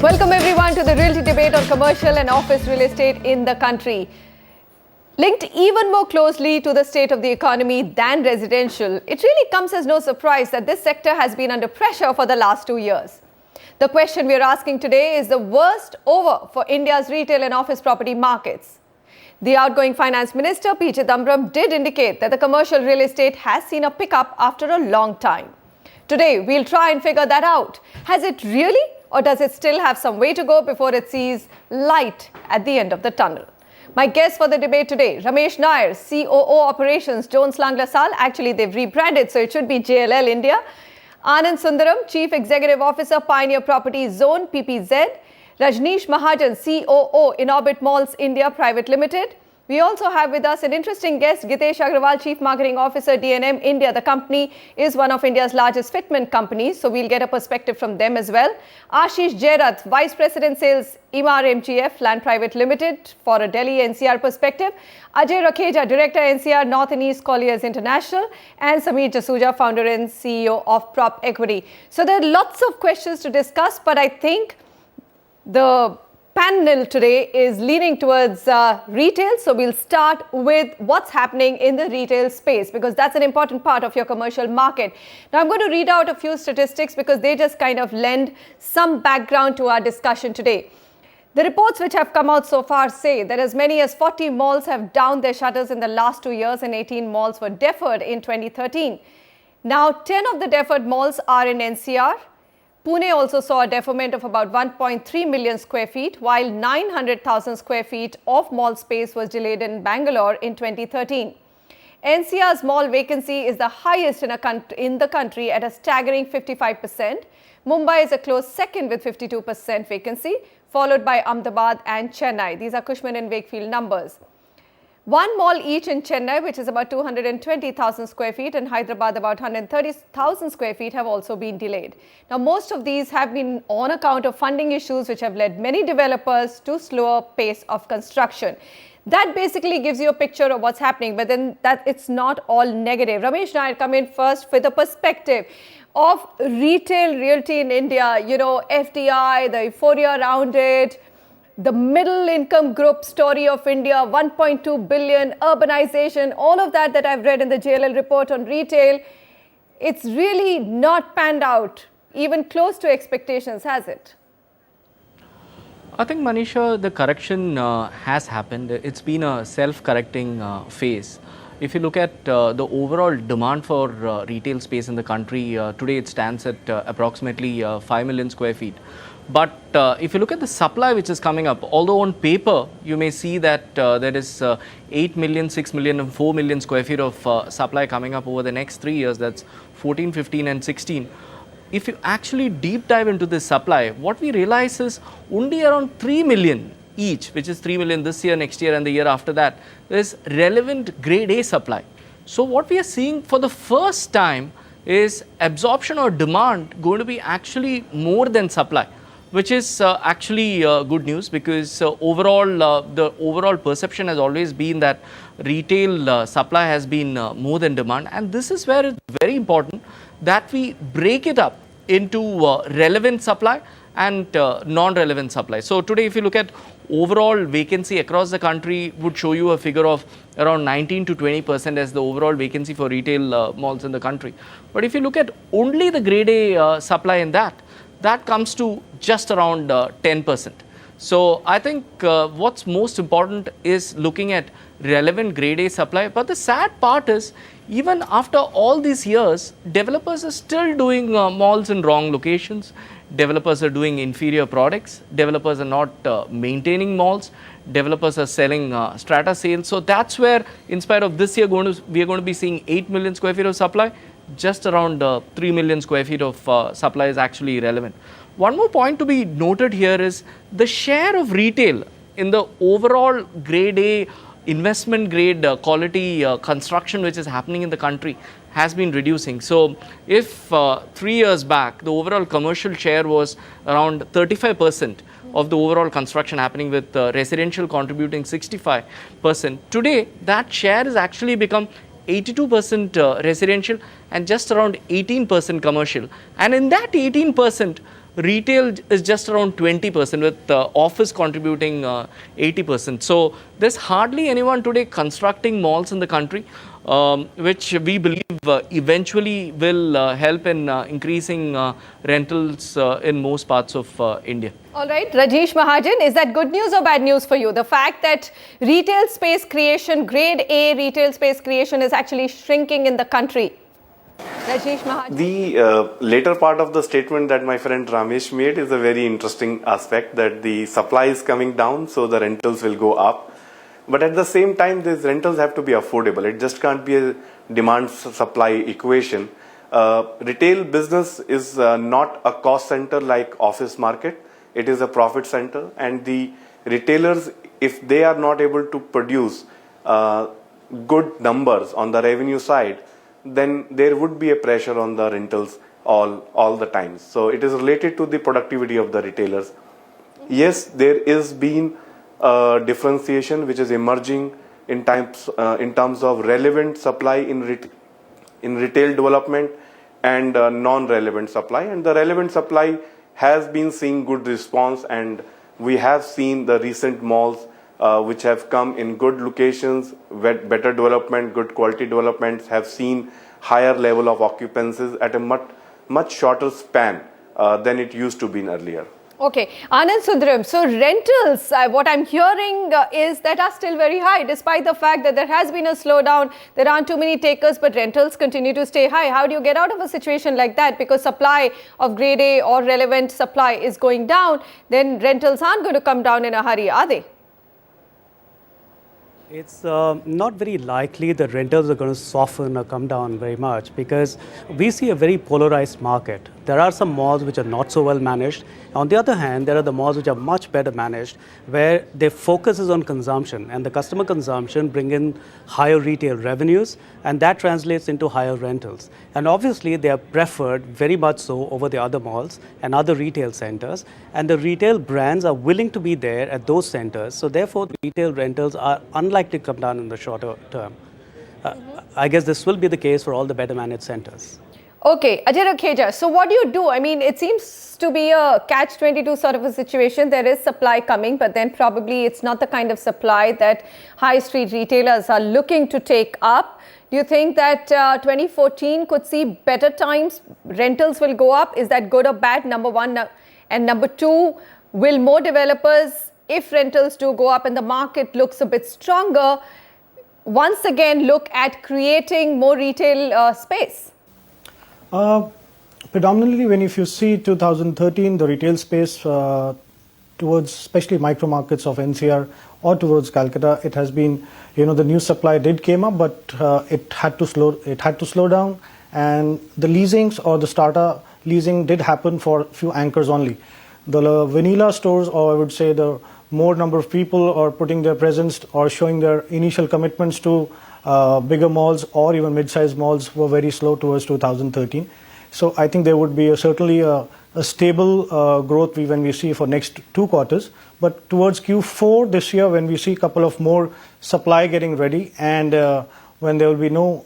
Welcome everyone to the realty debate on commercial and office real estate in the country. Linked even more closely to the state of the economy than residential, it really comes as no surprise that this sector has been under pressure for the last 2 years. The question we are asking today is the worst over for India's retail and office property markets. The outgoing Finance Minister, P. Chidambaram, did indicate that the commercial real estate has seen a pickup after a long time. Today, we'll try and figure that out. Has it really, or does it still have some way to go before it sees light at the end of the tunnel? My guests for the debate today, Ramesh Nair, COO Operations, Jones Lang LaSalle. Actually, they've rebranded, so it should be JLL India. Anand Sundaram, Chief Executive Officer, Pioneer Property Zone, PPZ. Rajneesh Mahajan, COO, Inorbit Malls India Private Limited. We also have with us an interesting guest, Gitesh Agrawal, Chief Marketing Officer, D&M India. The company is one of India's largest fitment companies, so we'll get a perspective from them as well. Ashish Jairath, Vice President Sales, Emaar MGF, Land Private Limited, for a Delhi NCR perspective. Ajay Rakheja, Director NCR North and East Colliers International. And Sameer Jasuja, Founder and CEO of Prop Equity. So there are lots of questions to discuss, but I think the panel today is leaning towards retail. So we'll start with what's happening in the retail space, because that's an important part of your commercial market. Now, I'm going to read out a few statistics because they just kind of lend some background to our discussion today. The reports which have come out so far say that as many as 40 malls have downed their shutters in the last 2 years and 18 malls were deferred in 2013. Now, 10 of the deferred malls are in NCR. Pune also saw a deferment of about 1.3 million square feet, while 900,000 square feet of mall space was delayed in Bangalore in 2013. NCR's mall vacancy is the highest in the country at a staggering 55%. Mumbai is a close second with 52% vacancy, followed by Ahmedabad and Chennai. These are Cushman and Wakefield numbers. One mall each in Chennai, which is about 220,000 square feet, and Hyderabad about 130,000 square feet have also been delayed. Now, most of these have been on account of funding issues which have led many developers to slower pace of construction. That basically gives you a picture of what's happening, but then that it's not all negative. Ramesh Nair, come in first with a perspective of retail realty in India, FDI, the euphoria around it, the middle income group story of India, 1.2 billion, urbanization, all of that I've read in the JLL report on retail, it's really not panned out, even close to expectations, has it? I think, Manisha, the correction has happened. It's been a self-correcting phase. If you look at the overall demand for retail space in the country, today it stands at approximately 5 million square feet. But if you look at the supply which is coming up, although on paper you may see that there is 8 million, 6 million and 4 million square feet of supply coming up over the next 3 years, that's 14, 15 and 16. If you actually deep dive into this supply, what we realize is only around 3 million each, which is 3 million this year, next year and the year after that, is relevant grade A supply. So what we are seeing for the first time is absorption or demand going to be actually more than supply, which is actually good news, because overall the overall perception has always been that retail supply has been more than demand, and this is where it's very important that we break it up into relevant supply and non-relevant supply. So today if you look at overall vacancy across the country, would show you a figure of around 19 to 20% as the overall vacancy for retail malls in the country. But if you look at only the grade A supply in that comes to just around 10%. So I think what's most important is looking at relevant grade A supply. But the sad part is, even after all these years, developers are still doing malls in wrong locations. Developers are doing inferior products. Developers are not maintaining malls. Developers are selling strata sales. So that's where, in spite of this year, we are going to be seeing 8 million square feet of supply. Just around 3 million square feet of supply is actually relevant. One more point to be noted here is the share of retail in the overall grade A investment grade quality construction which is happening in the country has been reducing. So if 3 years back the overall commercial share was around 35% of the overall construction happening, with residential contributing 65%, today that share has actually become 82% residential and just around 18% commercial. And in that 18%, Retail is just around 20%, with office contributing 80%. So there's hardly anyone today constructing malls in the country, which we believe eventually will help in increasing rentals in most parts of India. All right, Rajesh Mahajan, is that good news or bad news for you? The fact that retail space creation, grade A retail space creation is actually shrinking in the country. Rajesh Mahajan. The later part of the statement that my friend Ramesh made is a very interesting aspect, that the supply is coming down, so the rentals will go up. But at the same time, these rentals have to be affordable. It just can't be a demand-supply equation. Retail business is not a cost center like office market. It is a profit center, and the retailers, if they are not able to produce good numbers on the revenue side, then there would be a pressure on the rentals all the time. So it is related to the productivity of the retailers. Yes, there is been a differentiation which is emerging in terms of relevant supply in retail development and non-relevant supply. And the relevant supply has been seeing good response, and we have seen the recent malls which have come in good locations, better development, good quality developments, have seen higher level of occupancies at a much shorter span than it used to be earlier. Okay, Anand Sundaram, so rentals, what I'm hearing is that are still very high, despite the fact that there has been a slowdown, there aren't too many takers, but rentals continue to stay high. How do you get out of a situation like that? Because supply of grade A or relevant supply is going down, then rentals aren't going to come down in a hurry, are they? It's not very likely that rentals are going to soften or come down very much, because we see a very polarized market. There are some malls which are not so well managed. On the other hand, there are the malls which are much better managed, where their focus is on consumption, and the customer consumption bring in higher retail revenues, and that translates into higher rentals. And obviously, they are preferred very much so over the other malls and other retail centers, and the retail brands are willing to be there at those centers. So therefore, the retail rentals are unlikely to come down in the shorter term. I guess this will be the case for all the better managed centers. Okay, Ajay Rakheja, so what do you do? I mean, it seems to be a catch-22 sort of a situation. There is supply coming, but then probably it's not the kind of supply that high street retailers are looking to take up. Do you think that 2014 could see better times? Rentals will go up. Is that good or bad? Number one. And number two, will more developers, if rentals do go up and the market looks a bit stronger, once again look at creating more retail space? Predominantly, if you see 2013, the retail space towards especially micro markets of NCR or towards Calcutta, it has been, the new supply did came up, but it had to slow down, and the leasings or the starter leasing did happen for a few anchors only. The vanilla stores, or I would say the more number of people are putting their presence or showing their initial commitments to bigger malls or even mid-sized malls, were very slow towards 2013. So I think there would be certainly a stable growth when we see for next 2 quarters. But towards Q4 this year, when we see a couple of more supply getting ready, and when there will be no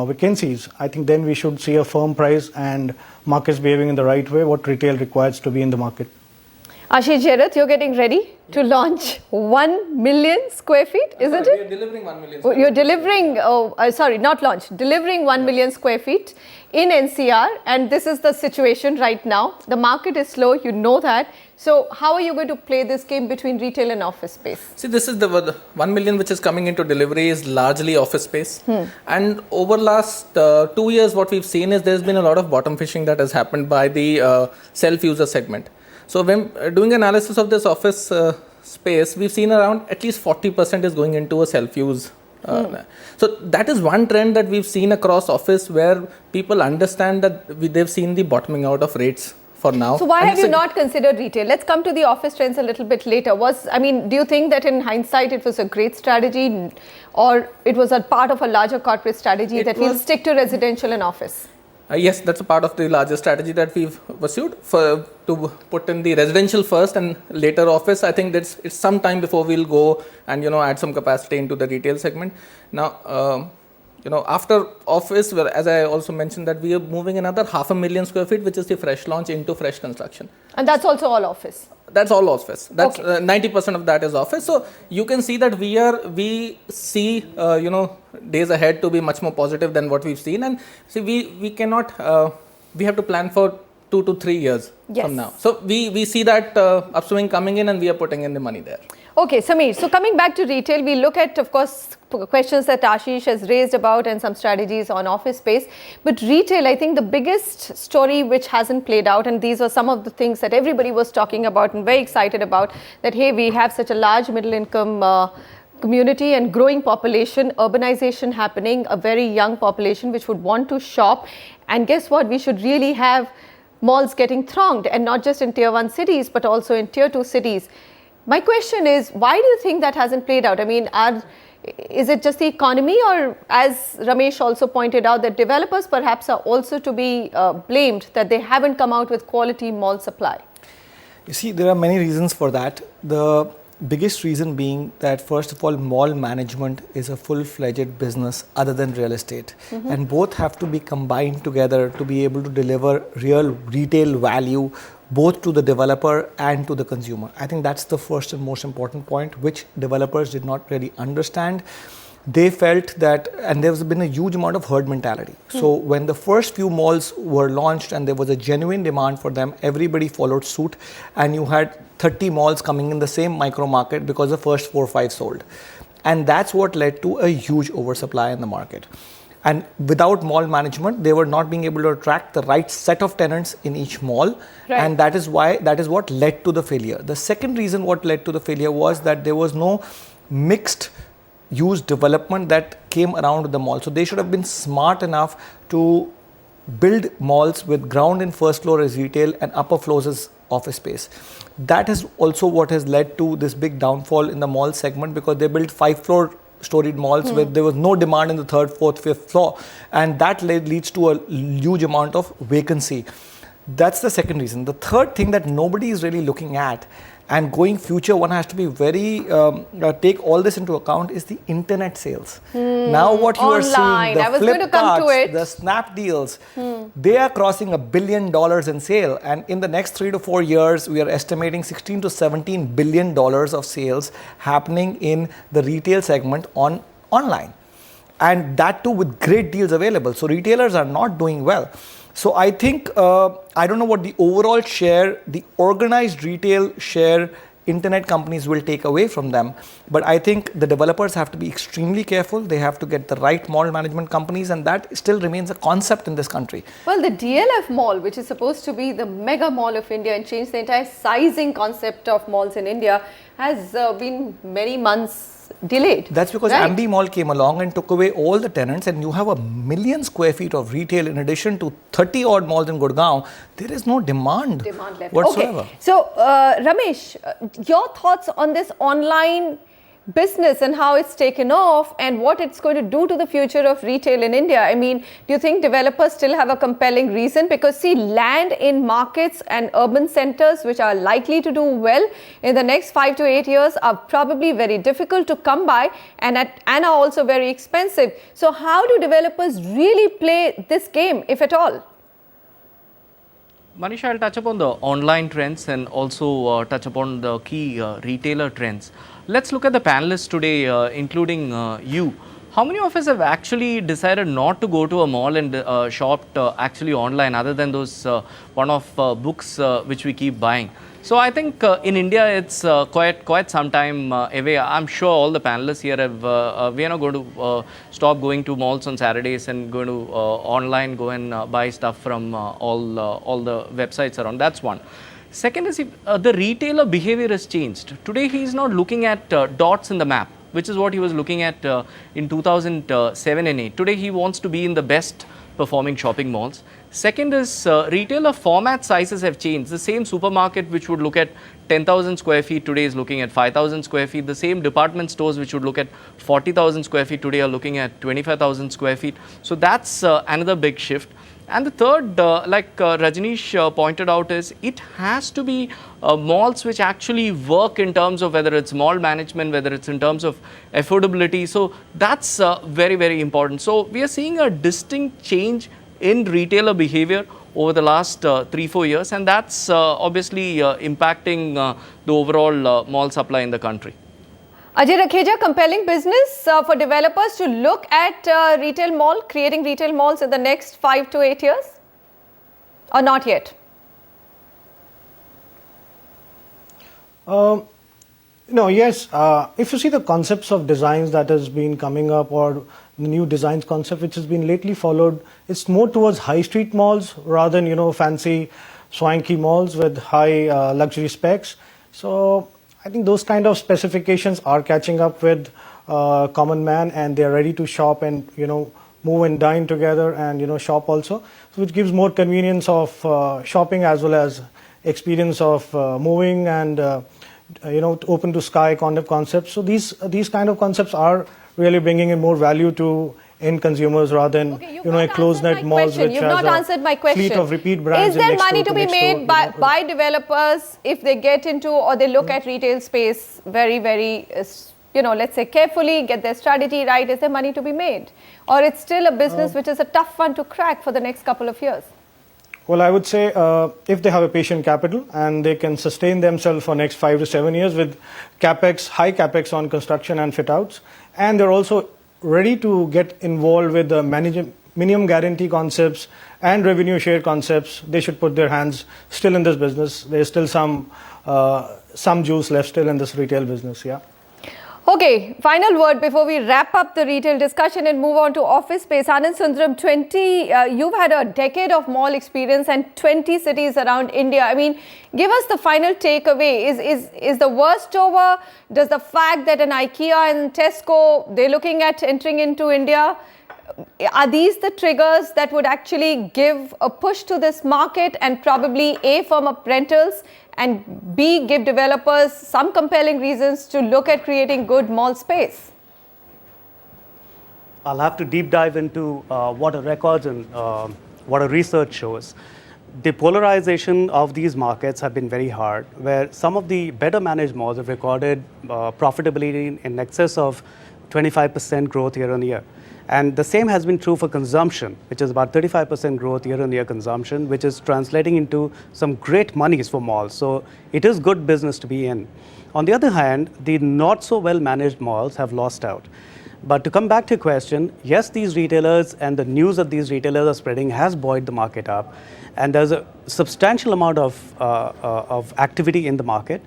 vacancies, I think then we should see a firm price and markets behaving in the right way, what retail requires to be in the market. Ashish Jerath, you're getting ready to launch 1 million square feet, isn't it? We are delivering 1 million square feet. You're delivering, sorry, not launch, delivering 1 million square feet in NCR, and this is the situation right now. The market is slow, you know that. So how are you going to play this game between retail and office space? See, this is the 1 million which is coming into delivery is largely office space. And over last 2 years, what we've seen is there's been a lot of bottom fishing that has happened by the self-user segment. So when doing analysis of this office space, we've seen around at least 40% is going into a self-use. So that is one trend that we've seen across office, where people understand that they've seen the bottoming out of rates for now. So why have you not considered retail? Let's come to the office trends a little bit later. Do you think that in hindsight it was a great strategy, or it was a part of a larger corporate strategy that we'll stick to residential and office? Yes, that's a part of the larger strategy that we've pursued to put in the residential first and later office. I think it's some time before we'll go and add some capacity into the retail segment. Now, after office, where, as I also mentioned, that we are moving another 500,000 square feet, which is the fresh launch into fresh construction. And that's also all office. That's all office. That's Okay. 90% of that is office. So you can see that we see days ahead to be much more positive than what we've seen, and see we cannot we have to plan for 2 to 3 years Yes. from now. So we see that upswing coming in, and we are putting in the money there. Okay, Sameer, so coming back to retail, we look at, of course, questions that Ashish has raised about and some strategies on office space. But retail, I think the biggest story which hasn't played out, and these are some of the things that everybody was talking about and very excited about, that, hey, we have such a large middle income community and growing population, urbanization happening, a very young population which would want to shop. And guess what? We should really have malls getting thronged, and not just in tier 1 cities, but also in tier 2 cities. My question is, why do you think that hasn't played out? I mean, is it just the economy, or, as Ramesh also pointed out, that developers perhaps are also to be blamed that they haven't come out with quality mall supply? You see, there are many reasons for that. The biggest reason being that, first of all, mall management is a full-fledged business other than real estate. And both have to be combined together to be able to deliver real retail value both to the developer and to the consumer. I think that's the first and most important point, which developers did not really understand. They felt that, and there's been a huge amount of herd mentality. So when the first few malls were launched and there was a genuine demand for them, everybody followed suit, and you had 30 malls coming in the same micro market because the first 4 or 5 sold. And that's what led to a huge oversupply in the market. And without mall management, they were not being able to attract the right set of tenants in each mall. Right. And that is what led to the failure. The second reason what led to the failure was that there was no mixed use development that came around the mall. So they should have been smart enough to build malls with ground and first floor as retail and upper floors as office space. That is also what has led to this big downfall in the mall segment, because they built 5-floor storied malls where there was no demand in the 3rd, 4th, 5th floor, and that leads to a huge amount of vacancy. That's the second reason. The third thing that nobody is really looking at, and going future, one has to be very take all this into account, is the internet sales. Now what you are seeing, the I was going to come to Flipkarts, it. the Snap deals, they are crossing $1 billion in sale, and in the next 3 to 4 years, we are estimating $16 to $17 billion of sales happening in the retail segment online, and that too with great deals available. So retailers are not doing well. So I think, I don't know what the overall share, the organized retail share internet companies will take away from them. But I think the developers have to be extremely careful. They have to get the right mall management companies, and that still remains a concept in this country. Well, the DLF mall, which is supposed to be the mega mall of India and change the entire sizing concept of malls in India, has been many months delayed. That's because right? Ambi Mall came along and took away all the tenants, and you have 1 million square feet of retail in addition to 30 odd malls in Gurgaon. There is no demand left whatsoever. Okay. So, Ramesh, your thoughts on this online business and how it's taken off and what it's going to do to the future of retail in India. I mean, do you think developers still have a compelling reason? Because see, land in markets and urban centers which are likely to do well in the next 5 to 8 years are probably very difficult to come by and are also very expensive. So how do developers really play this game, if at all? Manisha, I'll touch upon the online trends and also touch upon the key retailer trends. Let's look at the panelists today, including you. How many of us have actually decided not to go to a mall and shopped actually online, other than those one-off books which we keep buying? So I think in India it's quite some time away. I'm sure all the panelists here have we are not going to stop going to malls on Saturdays and going to online go and buy stuff from all the websites around. That's one. Second is, if the retailer behavior has changed. Today he is not looking at dots in the map, which is what he was looking at in 2007 and 8. Today he wants to be in the best performing shopping malls. Second is retailer format sizes have changed. The same supermarket which would look at 10,000 square feet today is looking at 5,000 square feet. The same department stores which would look at 40,000 square feet today are looking at 25,000 square feet. So that's another big shift. And the third, like Rajneesh pointed out, is it has to be malls which actually work in terms of whether it's mall management, whether it's in terms of affordability. So that's very, very important. So we are seeing a distinct change in retailer behavior over the last 3-4 years, and that's obviously impacting the overall mall supply in the country. Ajay Rakheja, compelling business for developers to look at retail mall, creating retail malls in the next 5 to 8 years? Or not yet? Yes. If you see the concepts of designs that has been coming up, or the new designs concept which has been lately followed, it's more towards high street malls rather than, fancy swanky malls with high luxury specs. So I think those kind of specifications are catching up with common man, and they're ready to shop and, move and dine together and, shop also. So which gives more convenience of shopping as well as experience of moving and, open to sky kind of concepts. So these kind of concepts are really bringing in more value to end consumers rather than, a closed-net malls which You've has not answered my question. Fleet of repeat brands. Is there money to be made by developers if they get into or they look at retail space very, very, let's say carefully, get their strategy right? Is there money to be made? Or it's still a business which is a tough one to crack for the next couple of years? Well, I would say if they have a patient capital and they can sustain themselves for next 5 to 7 years with high capex on construction and fit outs, and they're also ready to get involved with the minimum guarantee concepts and revenue share concepts, they should put their hands still in this business. There's still some juice left still in this retail business, yeah. Okay, final word before we wrap up the retail discussion and move on to office space. Anand Sundaram, you've had a decade of mall experience and 20 cities around India. I mean, give us the final takeaway. Is the worst over? Does the fact that an IKEA and Tesco, they're looking at entering into India, are these the triggers that would actually give a push to this market and probably A, firm up rentals, and B, give developers some compelling reasons to look at creating good mall space? I'll have to deep dive into what our records and what our research shows. The polarization of these markets have been very hard, where some of the better managed malls have recorded profitability in excess of 25% growth year on year. And the same has been true for consumption, which is about 35% growth year-on-year consumption, which is translating into some great monies for malls. So it is good business to be in. On the other hand, the not so well managed malls have lost out. But to come back to your question, yes, these retailers and the news that these retailers are spreading has buoyed the market up. And there's a substantial amount of activity in the market.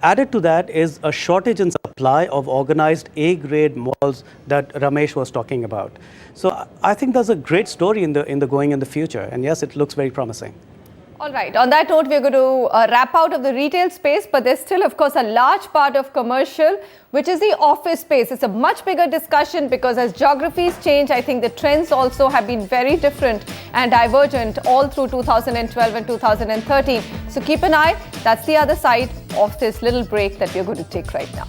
Added to that is a shortage in supply of organized A-grade malls that Ramesh was talking about. So I think there's a great story in the going in the future, and yes, it looks very promising. All right. On that note, we're going to wrap out of the retail space, but there's still, of course, a large part of commercial, which is the office space. It's a much bigger discussion because as geographies change, I think the trends also have been very different and divergent all through 2012 and 2013. So keep an eye. That's the other side of this little break that we're going to take right now.